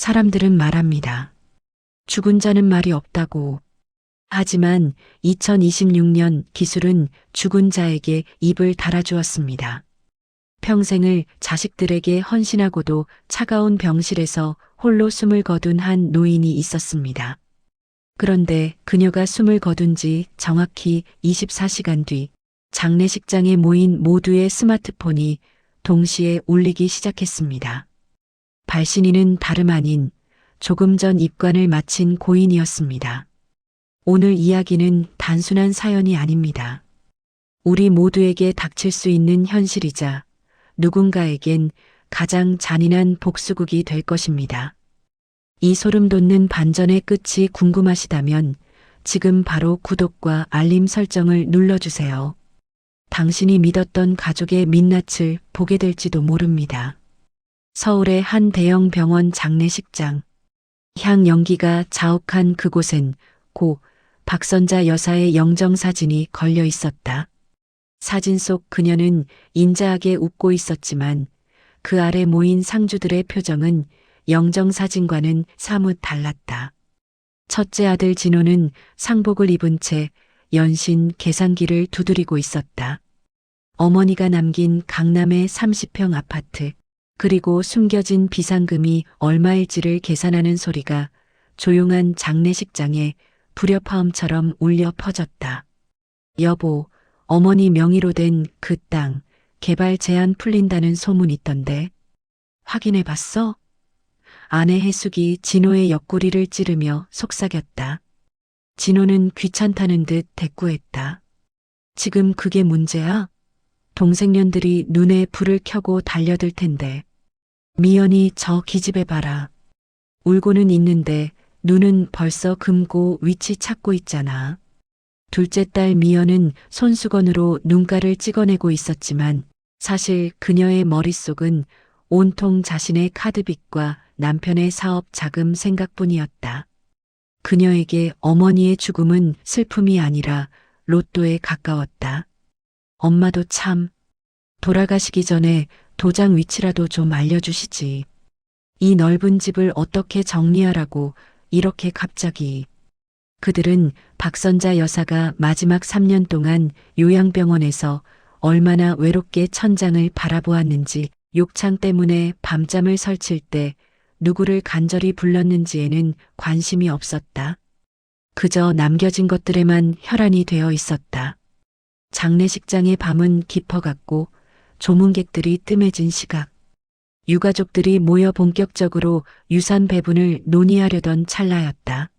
사람들은 말합니다. 죽은 자는 말이 없다고. 하지만 2026년 기술은 죽은 자에게 입을 달아주었습니다. 평생을 자식들에게 헌신하고도 차가운 병실에서 홀로 숨을 거둔 한 노인이 있었습니다. 그런데 그녀가 숨을 거둔 지 정확히 24시간 뒤 장례식장에 모인 모두의 스마트폰이 동시에 울리기 시작했습니다. 발신인은 다름 아닌 조금 전 입관을 마친 고인이었습니다. 오늘 이야기는 단순한 사연이 아닙니다. 우리 모두에게 닥칠 수 있는 현실이자 누군가에겐 가장 잔인한 복수극이 될 것입니다. 이 소름 돋는 반전의 끝이 궁금하시다면 지금 바로 구독과 알림 설정을 눌러주세요. 당신이 믿었던 가족의 민낯을 보게 될지도 모릅니다. 서울의 한 대형 병원 장례식장. 향 연기가 자욱한 그곳엔 고 박선자 여사의 영정사진이 걸려 있었다. 사진 속 그녀는 인자하게 웃고 있었지만 그 아래 모인 상주들의 표정은 영정사진과는 사뭇 달랐다. 첫째 아들 진호는 상복을 입은 채 연신 계산기를 두드리고 있었다. 어머니가 남긴 강남의 30평 아파트, 그리고 숨겨진 비상금이 얼마일지를 계산하는 소리가 조용한 장례식장에 불협화음처럼 울려 퍼졌다. 여보, 어머니 명의로 된 그 땅, 개발 제한 풀린다는 소문 있던데. 확인해 봤어? 아내 해숙이 진호의 옆구리를 찌르며 속삭였다. 진호는 귀찮다는 듯 대꾸했다. 지금 그게 문제야? 동생년들이 눈에 불을 켜고 달려들 텐데. 미연이 저 기집애 봐라. 울고는 있는데 눈은 벌써 금고 위치 찾고 있잖아. 둘째 딸 미연은 손수건으로 눈가를 찍어내고 있었지만 사실 그녀의 머릿속은 온통 자신의 카드빚과 남편의 사업 자금 생각뿐이었다. 그녀에게 어머니의 죽음은 슬픔이 아니라 로또에 가까웠다. 엄마도 참, 돌아가시기 전에 도장 위치라도 좀 알려주시지. 이 넓은 집을 어떻게 정리하라고 이렇게 갑자기. 그들은 박선자 여사가 마지막 3년 동안 요양병원에서 얼마나 외롭게 천장을 바라보았는지, 욕창 때문에 밤잠을 설칠 때 누구를 간절히 불렀는지에는 관심이 없었다. 그저 남겨진 것들에만 혈안이 되어 있었다. 장례식장의 밤은 깊어갔고 조문객들이 뜸해진 시각. 유가족들이 모여 본격적으로 유산 배분을 논의하려던 찰나였다.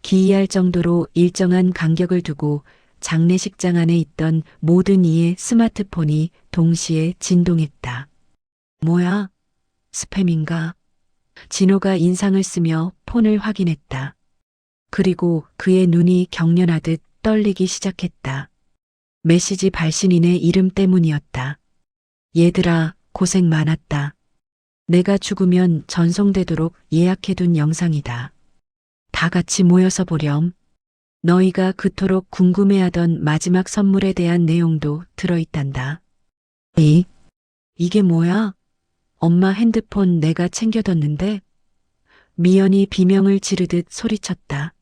기이할 정도로 일정한 간격을 두고 장례식장 안에 있던 모든 이의 스마트폰이 동시에 진동했다. 뭐야? 스팸인가? 진호가 인상을 쓰며 폰을 확인했다. 그리고 그의 눈이 경련하듯 떨리기 시작했다. 메시지 발신인의 이름 때문이었다. 얘들아, 고생 많았다. 내가 죽으면 전송되도록 예약해둔 영상이다. 다 같이 모여서 보렴. 너희가 그토록 궁금해하던 마지막 선물에 대한 내용도 들어있단다. 이게 뭐야? 엄마 핸드폰 내가 챙겨뒀는데? 미연이 비명을 지르듯 소리쳤다.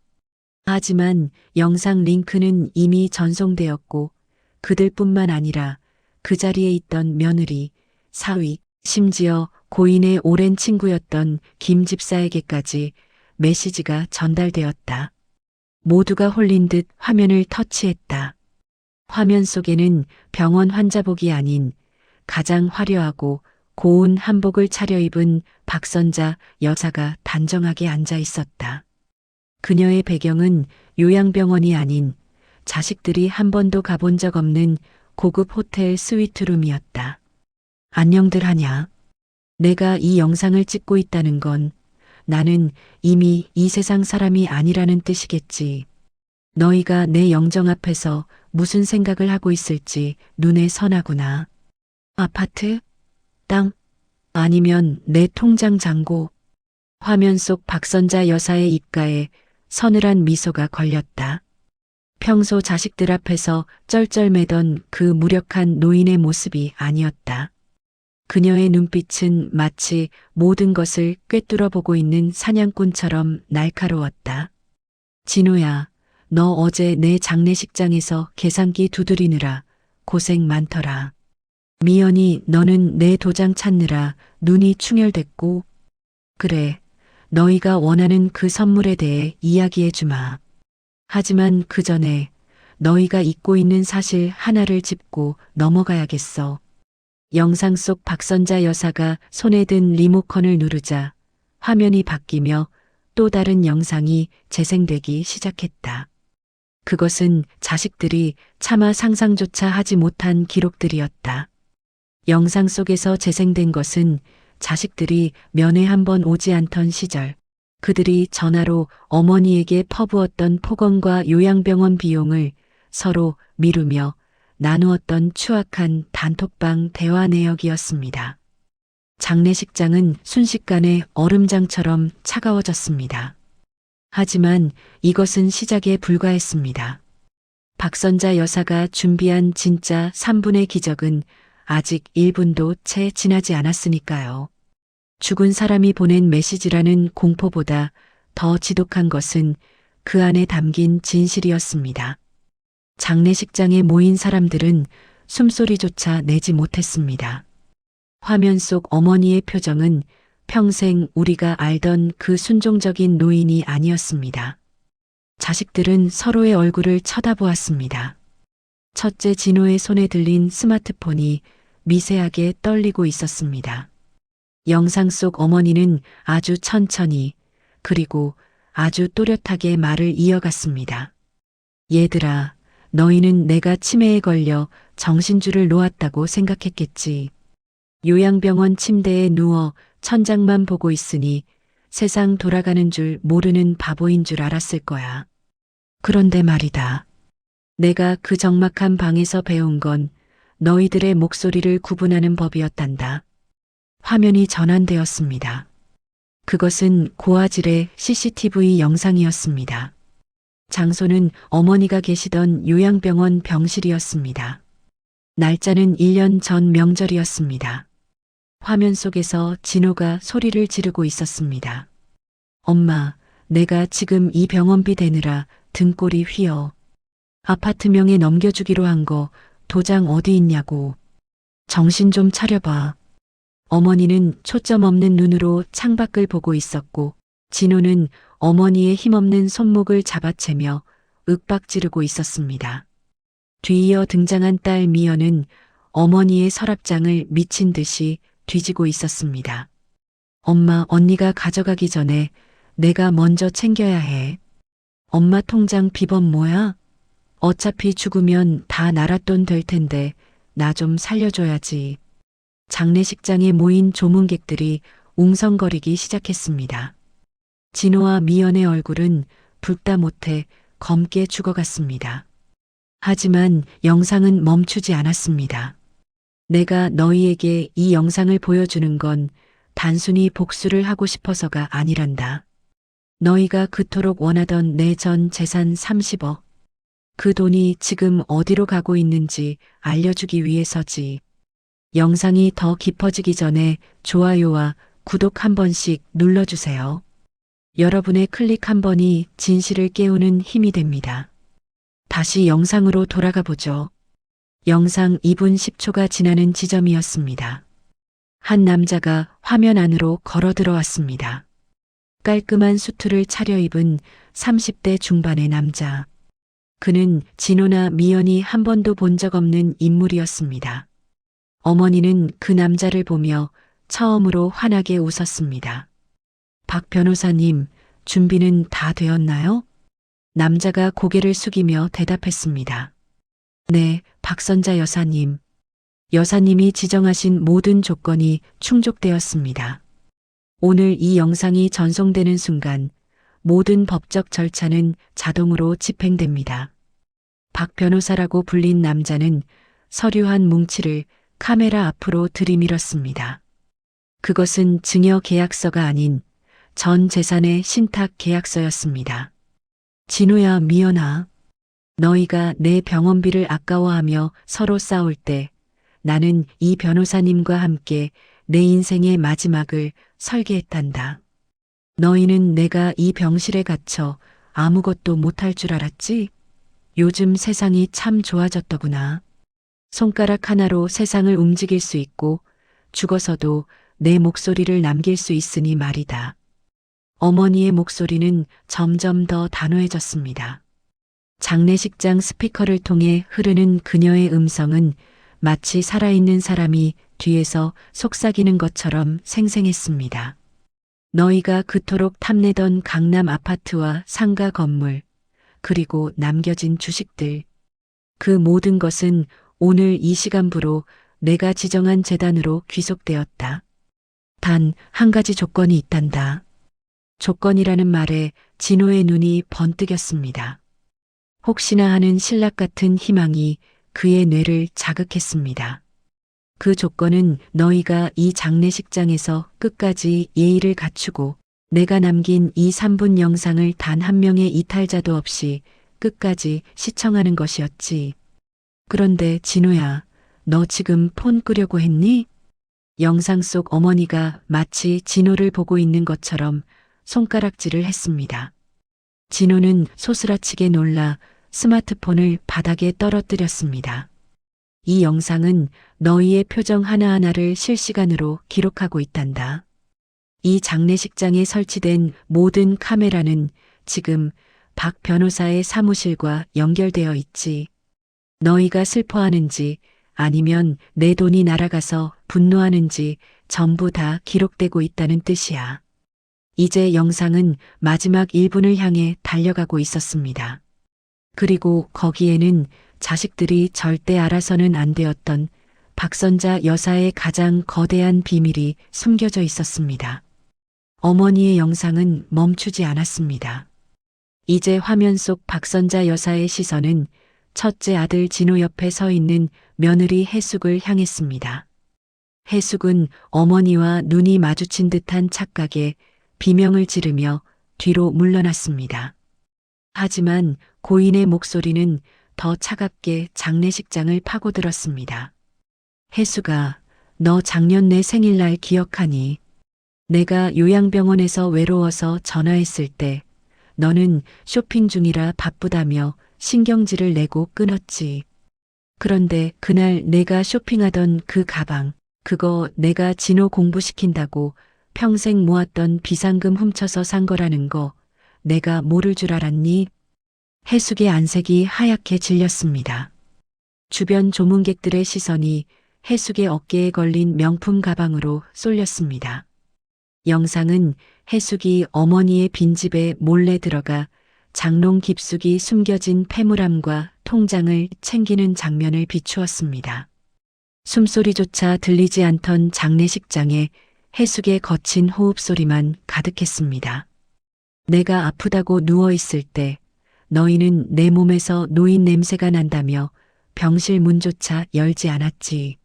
하지만 영상 링크는 이미 전송되었고 그들뿐만 아니라 그 자리에 있던 며느리, 사위, 심지어 고인의 오랜 친구였던 김 집사에게까지 메시지가 전달되었다. 모두가 홀린 듯 화면을 터치했다. 화면 속에는 병원 환자복이 아닌 가장 화려하고 고운 한복을 차려입은 박선자 여사가 단정하게 앉아 있었다. 그녀의 배경은 요양병원이 아닌 자식들이 한 번도 가본 적 없는 고급 호텔 스위트룸이었다. 안녕들 하냐? 내가 이 영상을 찍고 있다는 건 나는 이미 이 세상 사람이 아니라는 뜻이겠지. 너희가 내 영정 앞에서 무슨 생각을 하고 있을지 눈에 선하구나. 아파트? 땅? 아니면 내 통장 잔고? 화면 속 박선자 여사의 입가에 서늘한 미소가 걸렸다. 평소 자식들 앞에서 쩔쩔매던 그 무력한 노인의 모습이 아니었다. 그녀의 눈빛은 마치 모든 것을 꿰뚫어 보고 있는 사냥꾼처럼 날카로웠다. 진호야, 너 어제 내 장례식장에서 계산기 두드리느라 고생 많더라. 미연이 너는 내 도장 찾느라 눈이 충혈됐고, 그래, 너희가 원하는 그 선물에 대해 이야기해 주마. 하지만 그 전에 너희가 잊고 있는 사실 하나를 짚고 넘어가야겠어. 영상 속 박선자 여사가 손에 든 리모컨을 누르자 화면이 바뀌며 또 다른 영상이 재생되기 시작했다. 그것은 자식들이 차마 상상조차 하지 못한 기록들이었다. 영상 속에서 재생된 것은 자식들이 면회 한번 오지 않던 시절, 그들이 전화로 어머니에게 퍼부었던 폭언과 요양병원 비용을 서로 미루며 나누었던 추악한 단톡방 대화 내역이었습니다. 장례식장은 순식간에 얼음장처럼 차가워졌습니다. 하지만 이것은 시작에 불과했습니다. 박선자 여사가 준비한 진짜 3분의 기적은 아직 1분도 채 지나지 않았으니까요. 죽은 사람이 보낸 메시지라는 공포보다 더 지독한 것은 그 안에 담긴 진실이었습니다. 장례식장에 모인 사람들은 숨소리조차 내지 못했습니다. 화면 속 어머니의 표정은 평생 우리가 알던 그 순종적인 노인이 아니었습니다. 자식들은 서로의 얼굴을 쳐다보았습니다. 첫째 진호의 손에 들린 스마트폰이 미세하게 떨리고 있었습니다. 영상 속 어머니는 아주 천천히 그리고 아주 또렷하게 말을 이어갔습니다. 얘들아, 너희는 내가 치매에 걸려 정신줄을 놓았다고 생각했겠지. 요양병원 침대에 누워 천장만 보고 있으니 세상 돌아가는 줄 모르는 바보인 줄 알았을 거야. 그런데 말이다. 내가 그 적막한 방에서 배운 건 너희들의 목소리를 구분하는 법이었단다. 화면이 전환되었습니다. 그것은 고화질의 CCTV 영상이었습니다. 장소는 어머니가 계시던 요양병원 병실이었습니다. 날짜는 1년 전 명절이었습니다. 화면 속에서 진호가 소리를 지르고 있었습니다. 엄마, 내가 지금 이 병원비 대느라 등골이 휘어. 아파트명에 넘겨주기로 한 거 도장 어디 있냐고. 정신 좀 차려봐. 어머니는 초점 없는 눈으로 창밖을 보고 있었고 진호는 어머니의 힘없는 손목을 잡아채며 윽박지르고 있었습니다. 뒤이어 등장한 딸 미연은 어머니의 서랍장을 미친 듯이 뒤지고 있었습니다. 엄마, 언니가 가져가기 전에 내가 먼저 챙겨야 해. 엄마 통장 비번 뭐야? 어차피 죽으면 다 나랏돈 될 텐데 나 좀 살려줘야지. 장례식장에 모인 조문객들이 웅성거리기 시작했습니다. 진호와 미연의 얼굴은 붉다 못해 검게 죽어갔습니다. 하지만 영상은 멈추지 않았습니다. 내가 너희에게 이 영상을 보여주는 건 단순히 복수를 하고 싶어서가 아니란다. 너희가 그토록 원하던 내 전 재산 30억. 그 돈이 지금 어디로 가고 있는지 알려주기 위해서지. 영상이 더 깊어지기 전에 좋아요와 구독 한 번씩 눌러주세요. 여러분의 클릭 한 번이 진실을 깨우는 힘이 됩니다. 다시 영상으로 돌아가 보죠. 영상 2분 10초가 지나는 지점이었습니다. 한 남자가 화면 안으로 걸어 들어왔습니다. 깔끔한 수트를 차려입은 30대 중반의 남자. 그는 진호나 미연이 한 번도 본 적 없는 인물이었습니다. 어머니는 그 남자를 보며 처음으로 환하게 웃었습니다. 박 변호사님, 준비는 다 되었나요? 남자가 고개를 숙이며 대답했습니다. 네, 박선자 여사님. 여사님이 지정하신 모든 조건이 충족되었습니다. 오늘 이 영상이 전송되는 순간 모든 법적 절차는 자동으로 집행됩니다. 박 변호사라고 불린 남자는 서류 한 뭉치를 카메라 앞으로 들이밀었습니다. 그것은 증여 계약서가 아닌 전 재산의 신탁 계약서였습니다. 진호야, 미연아. 너희가 내 병원비를 아까워하며 서로 싸울 때 나는 이 변호사님과 함께 내 인생의 마지막을 설계했단다. 너희는 내가 이 병실에 갇혀 아무것도 못할 줄 알았지? 요즘 세상이 참 좋아졌더구나. 손가락 하나로 세상을 움직일 수 있고 죽어서도 내 목소리를 남길 수 있으니 말이다. 어머니의 목소리는 점점 더 단호해졌습니다. 장례식장 스피커를 통해 흐르는 그녀의 음성은 마치 살아있는 사람이 뒤에서 속삭이는 것처럼 생생했습니다. 너희가 그토록 탐내던 강남 아파트와 상가 건물, 그리고 남겨진 주식들, 그 모든 것은 오늘 이 시간부로 내가 지정한 재단으로 귀속되었다. 단 한 가지 조건이 있단다. 조건이라는 말에 진호의 눈이 번뜩였습니다. 혹시나 하는 신락 같은 희망이 그의 뇌를 자극했습니다. 그 조건은 너희가 이 장례식장에서 끝까지 예의를 갖추고 내가 남긴 이 3분 영상을 단 한 명의 이탈자도 없이 끝까지 시청하는 것이었지. 그런데 진호야, 너 지금 폰 끄려고 했니? 영상 속 어머니가 마치 진호를 보고 있는 것처럼 손가락질을 했습니다. 진호는 소스라치게 놀라 스마트폰을 바닥에 떨어뜨렸습니다. 이 영상은 너희의 표정 하나하나를 실시간으로 기록하고 있단다. 이 장례식장에 설치된 모든 카메라는 지금 박 변호사의 사무실과 연결되어 있지. 너희가 슬퍼하는지 아니면 내 돈이 날아가서 분노하는지 전부 다 기록되고 있다는 뜻이야. 이제 영상은 마지막 1분을 향해 달려가고 있었습니다. 그리고 거기에는 자식들이 절대 알아서는 안 되었던 박선자 여사의 가장 거대한 비밀이 숨겨져 있었습니다. 어머니의 영상은 멈추지 않았습니다. 이제 화면 속 박선자 여사의 시선은 첫째 아들 진호 옆에 서 있는 며느리 해숙을 향했습니다. 해숙은 어머니와 눈이 마주친 듯한 착각에 비명을 지르며 뒤로 물러났습니다. 하지만 고인의 목소리는 더 차갑게 장례식장을 파고들었습니다. 해숙아, 너 작년 내 생일날 기억하니? 내가 요양병원에서 외로워서 전화했을 때 너는 쇼핑 중이라 바쁘다며 신경질을 내고 끊었지. 그런데 그날 내가 쇼핑하던 그 가방, 그거 내가 진호 공부시킨다고 평생 모았던 비상금 훔쳐서 산 거라는 거 내가 모를 줄 알았니? 해숙의 안색이 하얗게 질렸습니다. 주변 조문객들의 시선이 해숙의 어깨에 걸린 명품 가방으로 쏠렸습니다. 영상은 해숙이 어머니의 빈집에 몰래 들어가 장롱 깊숙이 숨겨진 폐물함과 통장을 챙기는 장면을 비추었습니다. 숨소리조차 들리지 않던 장례식장에 해숙의 거친 호흡소리만 가득했습니다. 내가 아프다고 누워있을 때 너희는 내 몸에서 노인 냄새가 난다며 병실 문조차 열지 않았지.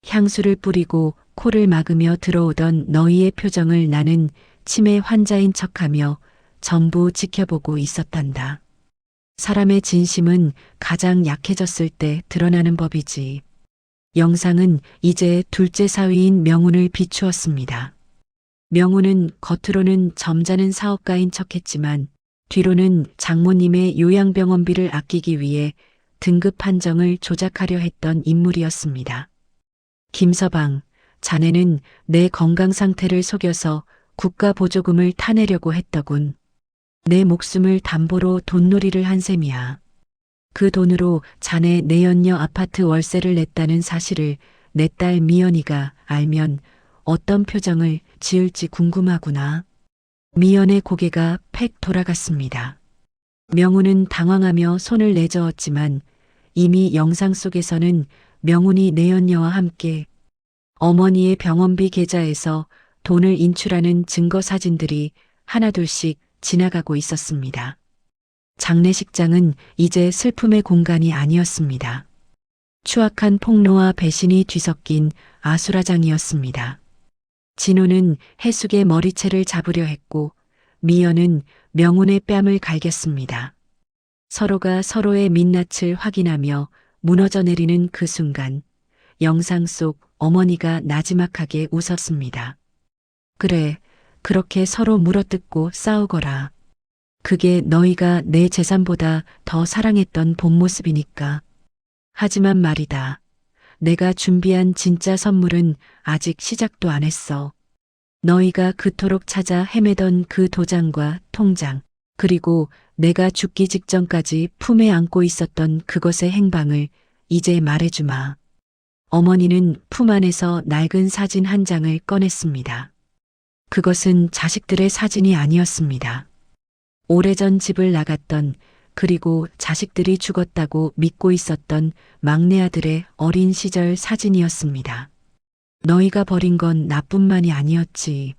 향수를 뿌리고 코를 막으며 들어오던 너희의 표정을 나는 치매 환자인 척하며 전부 지켜보고 있었단다. 사람의 진심은 가장 약해졌을 때 드러나는 법이지. 영상은 이제 둘째 사위인 명훈을 비추었습니다. 명훈은 겉으로는 점잖은 사업가인 척했지만 뒤로는 장모님의 요양병원비를 아끼기 위해 등급 판정을 조작하려 했던 인물이었습니다. 김서방, 자네는 내 건강 상태를 속여서 국가 보조금을 타내려고 했더군. 내 목숨을 담보로 돈놀이를 한 셈이야. 그 돈으로 자네 내연녀 아파트 월세를 냈다는 사실을 내 딸 미연이가 알면 어떤 표정을 지을지 궁금하구나. 미연의 고개가 팩 돌아갔습니다. 명훈은 당황하며 손을 내저었지만 이미 영상 속에서는 명훈이 내연녀와 함께 어머니의 병원비 계좌에서 돈을 인출하는 증거 사진들이 하나둘씩 지나가고 있었습니다. 장례식장은 이제 슬픔의 공간이 아니었습니다. 추악한 폭로와 배신이 뒤섞인 아수라장이었습니다. 진호는 해숙의 머리채를 잡으려 했고 미연은 명훈의 뺨을 갈겼습니다. 서로가 서로의 민낯을 확인하며 무너져 내리는 그 순간 영상 속 어머니가 나지막하게 웃었습니다. 그래, 그렇게 서로 물어뜯고 싸우거라. 그게 너희가 내 재산보다 더 사랑했던 본 모습이니까. 하지만 말이다. 내가 준비한 진짜 선물은 아직 시작도 안 했어. 너희가 그토록 찾아 헤매던 그 도장과 통장, 그리고 내가 죽기 직전까지 품에 안고 있었던 그것의 행방을 이제 말해주마. 어머니는 품 안에서 낡은 사진 한 장을 꺼냈습니다. 그것은 자식들의 사진이 아니었습니다. 오래전 집을 나갔던, 그리고 자식들이 죽었다고 믿고 있었던 막내 아들의 어린 시절 사진이었습니다. 너희가 버린 건 나뿐만이 아니었지.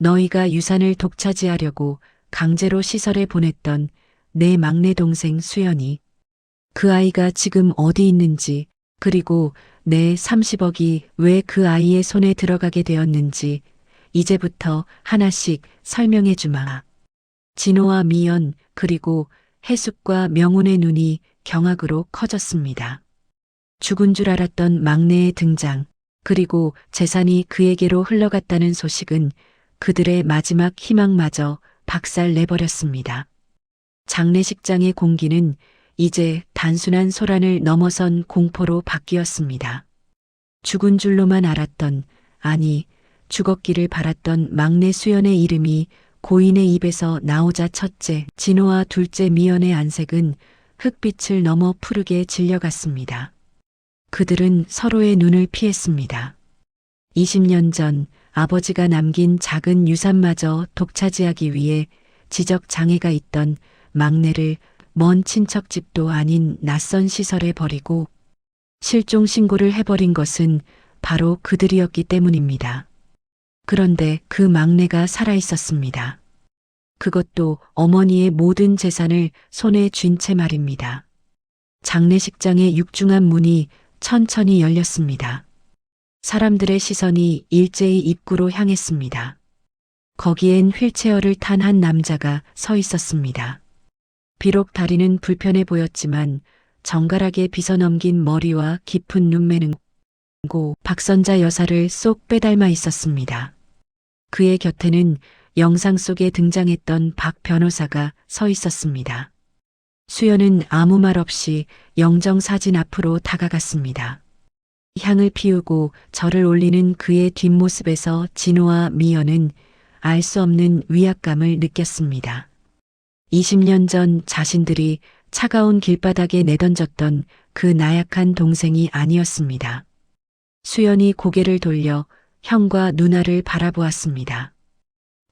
너희가 유산을 독차지하려고 강제로 시설에 보냈던 내 막내 동생 수연이. 그 아이가 지금 어디 있는지, 그리고 내 30억이 왜 그 아이의 손에 들어가게 되었는지 이제부터 하나씩 설명해 주마. 진호와 미연, 그리고 해숙과 명훈의 눈이 경악으로 커졌습니다. 죽은 줄 알았던 막내의 등장, 그리고 재산이 그에게로 흘러갔다는 소식은 그들의 마지막 희망마저 박살내버렸습니다. 장례식장의 공기는 이제 단순한 소란을 넘어선 공포로 바뀌었습니다. 죽은 줄로만 알았던, 아니, 죽었기를 바랐던 막내 수연의 이름이 고인의 입에서 나오자 첫째, 진호와 둘째 미연의 안색은 흙빛을 넘어 푸르게 질려갔습니다. 그들은 서로의 눈을 피했습니다. 20년 전 아버지가 남긴 작은 유산마저 독차지하기 위해 지적 장애가 있던 막내를 먼 친척집도 아닌 낯선 시설에 버리고 실종 신고를 해버린 것은 바로 그들이었기 때문입니다. 그런데 그 막내가 살아있었습니다. 그것도 어머니의 모든 재산을 손에 쥔 채 말입니다. 장례식장의 육중한 문이 천천히 열렸습니다. 사람들의 시선이 일제히 입구로 향했습니다. 거기엔 휠체어를 탄 한 남자가 서 있었습니다. 비록 다리는 불편해 보였지만 정갈하게 빗어넘긴 머리와 깊은 눈매는 고 박선자 여사를 쏙 빼닮아 있었습니다. 그의 곁에는 영상 속에 등장했던 박 변호사가 서 있었습니다. 수연은 아무 말 없이 영정 사진 앞으로 다가갔습니다. 향을 피우고 절을 올리는 그의 뒷모습에서 진호와 미연은 알 수 없는 위압감을 느꼈습니다. 20년 전 자신들이 차가운 길바닥에 내던졌던 그 나약한 동생이 아니었습니다. 수연이 고개를 돌려 형과 누나를 바라보았습니다.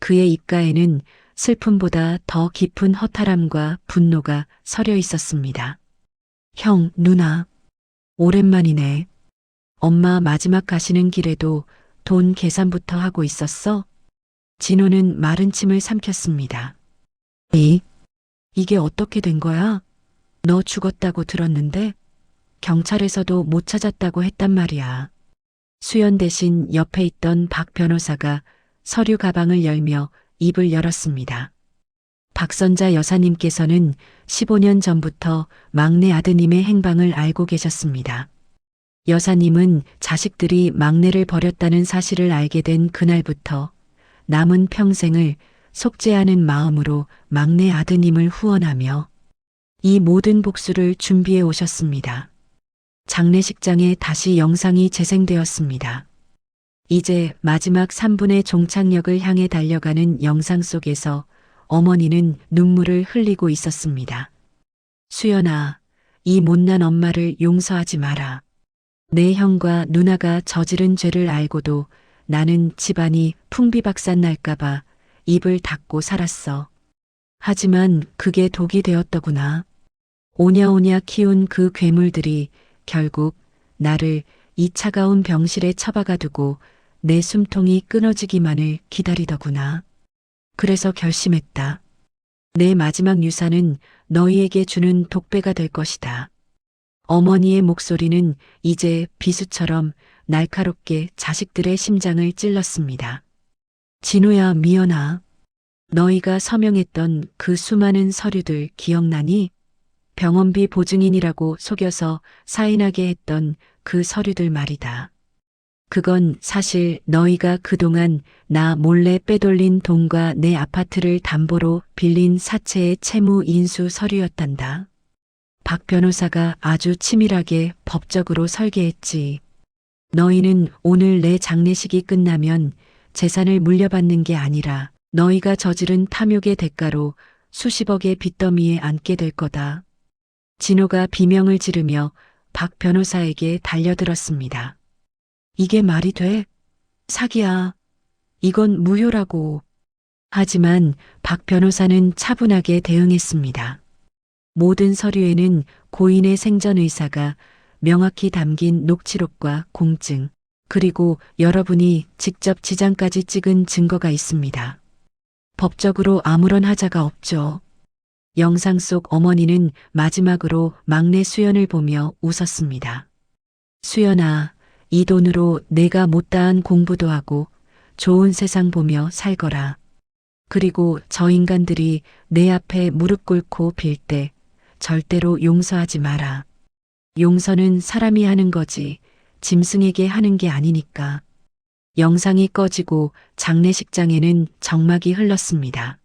그의 입가에는 슬픔보다 더 깊은 허탈함과 분노가 서려 있었습니다. 형, 누나, 오랜만이네. 엄마 마지막 가시는 길에도 돈 계산부터 하고 있었어? 진호는 마른 침을 삼켰습니다. 이게 어떻게 된 거야? 너 죽었다고 들었는데 경찰에서도 못 찾았다고 했단 말이야. 수연 대신 옆에 있던 박 변호사가 서류 가방을 열며 입을 열었습니다. 박선자 여사님께서는 15년 전부터 막내 아드님의 행방을 알고 계셨습니다. 여사님은 자식들이 막내를 버렸다는 사실을 알게 된 그날부터 남은 평생을 속죄하는 마음으로 막내 아드님을 후원하며 이 모든 복수를 준비해 오셨습니다. 장례식장에 다시 영상이 재생되었습니다. 이제 마지막 3분의 종착역을 향해 달려가는 영상 속에서 어머니는 눈물을 흘리고 있었습니다. 수연아, 이 못난 엄마를 용서하지 마라. 내 형과 누나가 저지른 죄를 알고도 나는 집안이 풍비박산 날까봐 입을 닫고 살았어. 하지만 그게 독이 되었더구나. 오냐오냐 키운 그 괴물들이 결국 나를 이 차가운 병실에 처박아 두고 내 숨통이 끊어지기만을 기다리더구나. 그래서 결심했다. 내 마지막 유산은 너희에게 주는 독배가 될 것이다. 어머니의 목소리는 이제 비수처럼 날카롭게 자식들의 심장을 찔렀습니다. 진호야, 미연아. 너희가 서명했던 그 수많은 서류들 기억나니? 병원비 보증인이라고 속여서 사인하게 했던 그 서류들 말이다. 그건 사실 너희가 그동안 나 몰래 빼돌린 돈과 내 아파트를 담보로 빌린 사채의 채무 인수 서류였단다. 박 변호사가 아주 치밀하게 법적으로 설계했지. 너희는 오늘 내 장례식이 끝나면 재산을 물려받는 게 아니라 너희가 저지른 탐욕의 대가로 수십억의 빚더미에 앉게 될 거다. 진호가 비명을 지르며 박 변호사에게 달려들었습니다. 이게 말이 돼? 사기야. 이건 무효라고. 하지만 박 변호사는 차분하게 대응했습니다. 모든 서류에는 고인의 생전 의사가 명확히 담긴 녹취록과 공증, 그리고 여러분이 직접 지장까지 찍은 증거가 있습니다. 법적으로 아무런 하자가 없죠. 영상 속 어머니는 마지막으로 막내 수연을 보며 웃었습니다. 수연아, 이 돈으로 내가 못다한 공부도 하고 좋은 세상 보며 살거라. 그리고 저 인간들이 내 앞에 무릎 꿇고 빌 때 절대로 용서하지 마라. 용서는 사람이 하는 거지 짐승에게 하는 게 아니니까. 영상이 꺼지고 장례식장에는 정막이 흘렀습니다.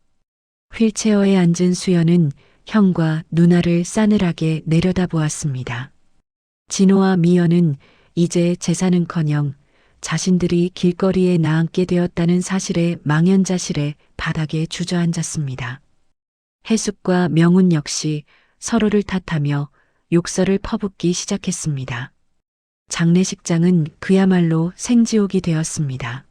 휠체어에 앉은 수연은 형과 누나를 싸늘하게 내려다보았습니다. 진호와 미연은 이제 재산은커녕 자신들이 길거리에 나앉게 되었다는 사실에 망연자실해 바닥에 주저앉았습니다. 해숙과 명훈 역시 서로를 탓하며 욕설을 퍼붓기 시작했습니다. 장례식장은 그야말로 생지옥이 되었습니다.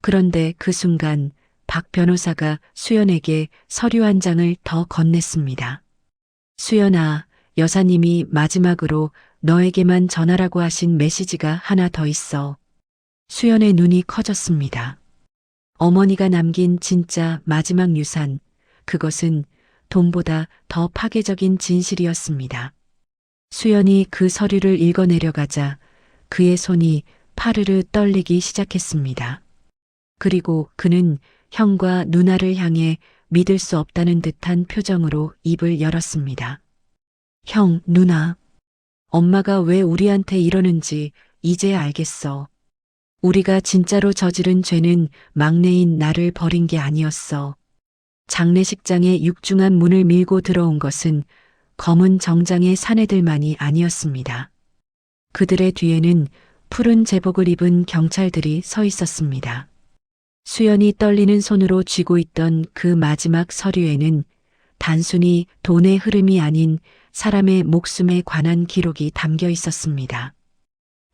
그런데 그 순간 박 변호사가 수연에게 서류 한 장을 더 건넸습니다. 수연아, 여사님이 마지막으로 너에게만 전하라고 하신 메시지가 하나 더 있어. 수연의 눈이 커졌습니다. 어머니가 남긴 진짜 마지막 유산, 그것은 돈보다 더 파괴적인 진실이었습니다. 수연이 그 서류를 읽어내려가자 그의 손이 파르르 떨리기 시작했습니다. 그리고 그는 형과 누나를 향해 믿을 수 없다는 듯한 표정으로 입을 열었습니다. 형, 누나. 엄마가 왜 우리한테 이러는지 이제 알겠어. 우리가 진짜로 저지른 죄는 막내인 나를 버린 게 아니었어. 장례식장에 육중한 문을 밀고 들어온 것은 검은 정장의 사내들만이 아니었습니다. 그들의 뒤에는 푸른 제복을 입은 경찰들이 서 있었습니다. 수연이 떨리는 손으로 쥐고 있던 그 마지막 서류에는 단순히 돈의 흐름이 아닌 사람의 목숨에 관한 기록이 담겨 있었습니다.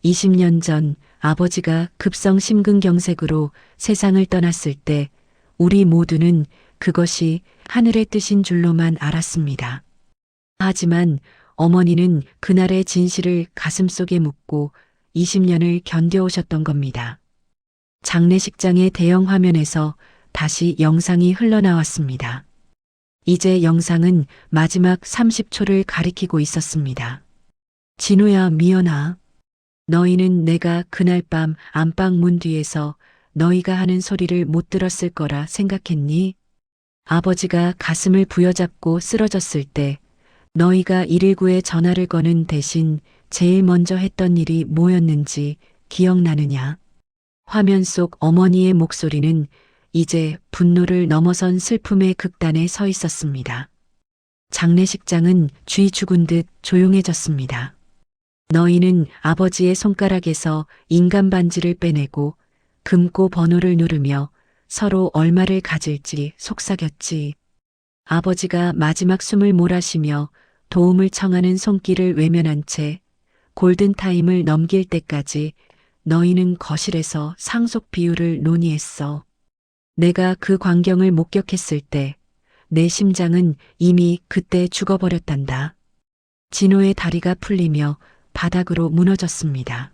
20년 전 아버지가 급성 심근경색으로 세상을 떠났을 때 우리 모두는 그것이 하늘의 뜻인 줄로만 알았습니다. 하지만 어머니는 그날의 진실을 가슴속에 묻고 20년을 견뎌오셨던 겁니다. 장례식장의 대형 화면에서 다시 영상이 흘러나왔습니다. 이제 영상은 마지막 30초를 가리키고 있었습니다. 진호야, 미연아. 너희는 내가 그날 밤 안방 문 뒤에서 너희가 하는 소리를 못 들었을 거라 생각했니? 아버지가 가슴을 부여잡고 쓰러졌을 때 너희가 119에 전화를 거는 대신 제일 먼저 했던 일이 뭐였는지 기억나느냐? 화면 속 어머니의 목소리는 이제 분노를 넘어선 슬픔의 극단에 서 있었습니다. 장례식장은 쥐 죽은 듯 조용해졌습니다. 너희는 아버지의 손가락에서 인간 반지를 빼내고 금고 번호를 누르며 서로 얼마를 가질지 속삭였지. 아버지가 마지막 숨을 몰아쉬며 도움을 청하는 손길을 외면한 채 골든타임을 넘길 때까지 너희는 거실에서 상속 비율을 논의했어. 내가 그 광경을 목격했을 때 내 심장은 이미 그때 죽어버렸단다. 진호의 다리가 풀리며 바닥으로 무너졌습니다.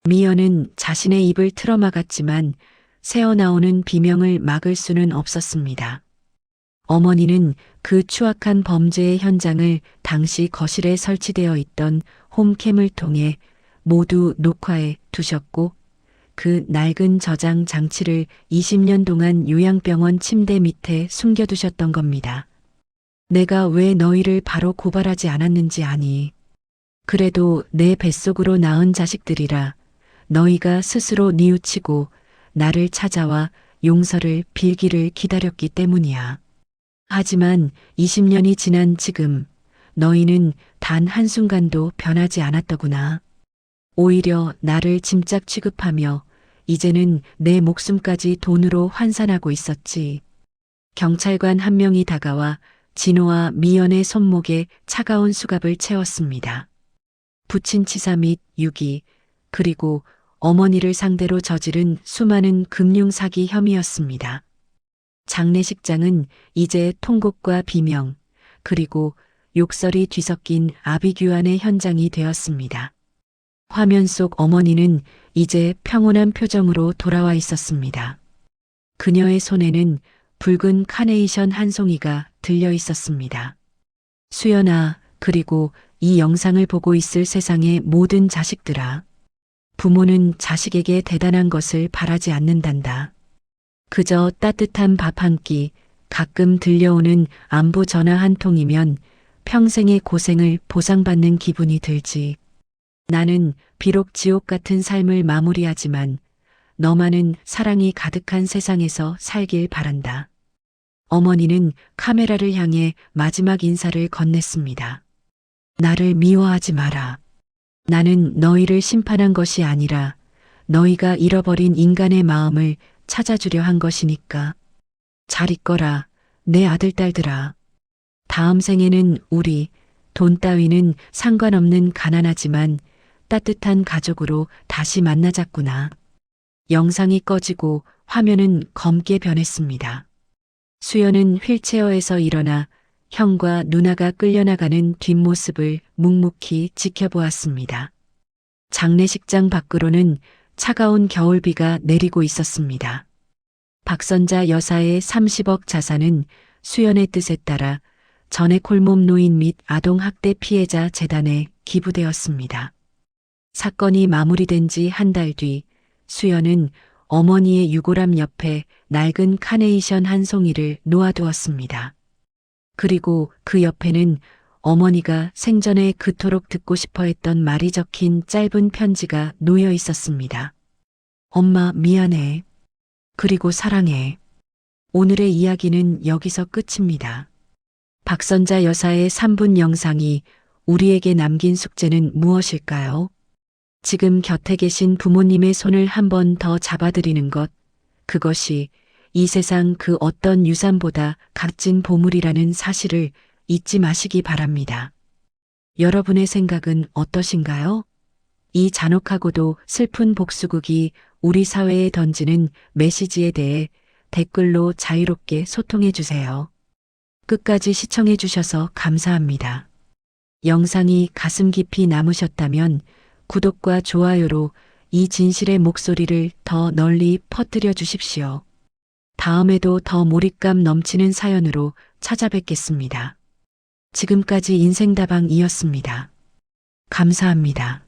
미연은 자신의 입을 틀어막았지만 새어나오는 비명을 막을 수는 없었습니다. 어머니는 그 추악한 범죄의 현장을 당시 거실에 설치되어 있던 홈캠을 통해 모두 녹화해 두셨고 그 낡은 저장 장치를 20년 동안 요양병원 침대 밑에 숨겨두셨던 겁니다. 내가 왜 너희를 바로 고발하지 않았는지 아니? 그래도 내 뱃속으로 낳은 자식들이라 너희가 스스로 뉘우치고 나를 찾아와 용서를 빌기를 기다렸기 때문이야. 하지만 20년이 지난 지금 너희는 단 한순간도 변하지 않았더구나. 오히려 나를 짐짝 취급하며 이제는 내 목숨까지 돈으로 환산하고 있었지. 경찰관 한 명이 다가와 진호와 미연의 손목에 차가운 수갑을 채웠습니다. 부친 치사 및 유기, 그리고 어머니를 상대로 저지른 수많은 금융 사기 혐의였습니다. 장례식장은 이제 통곡과 비명, 그리고 욕설이 뒤섞인 아비규환의 현장이 되었습니다. 화면 속 어머니는 이제 평온한 표정으로 돌아와 있었습니다. 그녀의 손에는 붉은 카네이션 한 송이가 들려 있었습니다. 수연아, 그리고 이 영상을 보고 있을 세상의 모든 자식들아. 부모는 자식에게 대단한 것을 바라지 않는단다. 그저 따뜻한 밥 한 끼, 가끔 들려오는 안부 전화 한 통이면 평생의 고생을 보상받는 기분이 들지. 나는 비록 지옥 같은 삶을 마무리하지만 너만은 사랑이 가득한 세상에서 살길 바란다. 어머니는 카메라를 향해 마지막 인사를 건넸습니다. 나를 미워하지 마라. 나는 너희를 심판한 것이 아니라 너희가 잃어버린 인간의 마음을 찾아주려 한 것이니까. 잘 있거라, 내 아들, 딸들아. 다음 생에는 우리, 돈 따위는 상관없는 가난하지만 따뜻한 가족으로 다시 만나자꾸나. 영상이 꺼지고 화면은 검게 변했습니다. 수연은 휠체어에서 일어나 형과 누나가 끌려나가는 뒷모습을 묵묵히 지켜보았습니다. 장례식장 밖으로는 차가운 겨울비가 내리고 있었습니다. 박선자 여사의 30억 자산은 수연의 뜻에 따라 전액 홀몸 노인 및 아동학대 피해자 재단에 기부되었습니다. 사건이 마무리된 지 한 달 뒤 수연은 어머니의 유골함 옆에 낡은 카네이션 한 송이를 놓아두었습니다. 그리고 그 옆에는 어머니가 생전에 그토록 듣고 싶어 했던 말이 적힌 짧은 편지가 놓여 있었습니다. 엄마, 미안해. 그리고 사랑해. 오늘의 이야기는 여기서 끝입니다. 박선자 여사의 3분 영상이 우리에게 남긴 숙제는 무엇일까요? 지금 곁에 계신 부모님의 손을 한 번 더 잡아드리는 것, 그것이 이 세상 그 어떤 유산보다 값진 보물이라는 사실을 잊지 마시기 바랍니다. 여러분의 생각은 어떠신가요? 이 잔혹하고도 슬픈 복수극이 우리 사회에 던지는 메시지에 대해 댓글로 자유롭게 소통해 주세요. 끝까지 시청해 주셔서 감사합니다. 영상이 가슴 깊이 남으셨다면 구독과 좋아요로 이 진실의 목소리를 더 널리 퍼뜨려 주십시오. 다음에도 더 몰입감 넘치는 사연으로 찾아뵙겠습니다. 지금까지 인생다방이었습니다. 감사합니다.